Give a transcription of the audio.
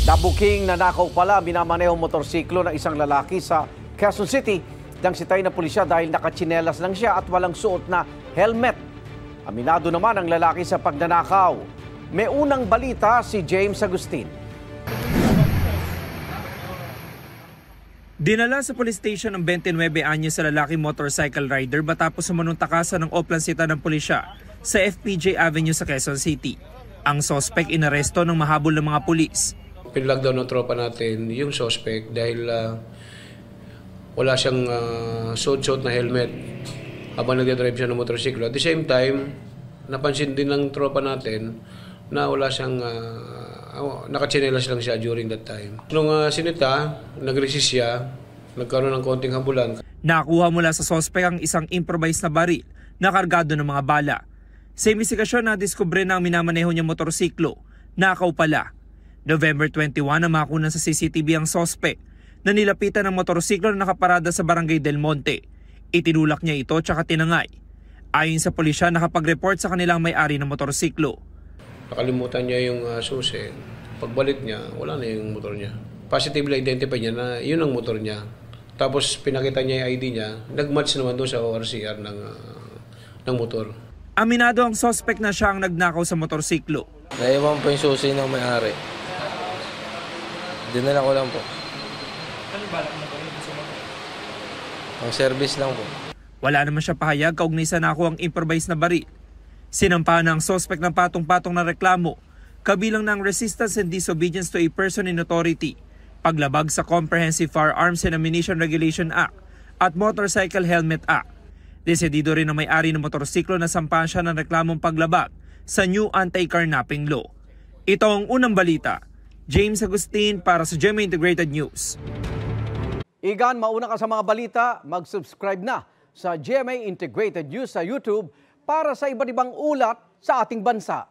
Nabuking nanakaw pala minamanehong motorsiklo ng isang lalaki sa Quezon City nang sitay na pulisya dahil nakatsinelas lang siya at walang suot na helmet. Aminado naman ang lalaki sa pagnanakaw. May unang balita si James Agustin. Dinala sa police station ng 29 anyos sa lalaki motorcycle rider matapos sumunong takasan ng oplansita ng pulisya sa FPJ Avenue sa Quezon City. Ang sospek inaresto ng mahabol ng mga pulis. Pinlockdown ng tropa natin yung suspect dahil wala siyang suot na helmet habang nagdadrive siya ng motorsiklo. At the same time, napansin din ng tropa natin na wala siyang nakatsinelas lang siya during that time. Nung sinita, nag-resist siya, nagkaroon ng konting hambulan. Nakuha mula sa sospek ang isang improvised na baril na kargado ng mga bala. Sa investigasyon, nadiskubre na ang minamaneho niyang motorsiklo. Nakaw pala. November 21 na makunan sa CCTV ang sospek na nilapitan ng motorsiklo na nakaparada sa Barangay Del Monte. Itinulak niya ito tsaka tinangay. Ayon sa pulisya, nakapag-report sa kanilang may-ari ng motorsiklo. Nakalimutan niya yung susi. Pagbalik niya, wala na yung motor niya. Positively identify niya na yun ang motor niya. Tapos pinakita niya yung ID niya. Nag-match naman doon sa ORCR ng motor. Aminado ang sospek na siya ang nagnakaw sa motorsiklo. Naiwan po yung susi ng may-ari. Dinala ko lang po. Ano balak mo ba sa motor? Ang service lang po. Wala naman siya pahayag kaugnay sa nakuha ang improvised na baril. Sinampahan ng sospek ng patong-patong na reklamo, kabilang ng resistance and disobedience to a person in authority, paglabag sa Comprehensive Firearms and Ammunition Regulation Act at Motorcycle Helmet Act. Desidido rin ang may-ari ng motorsiklo na sampahan siya ng reklamong paglabag sa new anti-carnapping law. Ito ang unang balita. James Agustin para sa GMA Integrated News. Igan, mauna ka sa mga balita, mag-subscribe na sa GMA Integrated News sa YouTube para sa iba't ibang ulat sa ating bansa.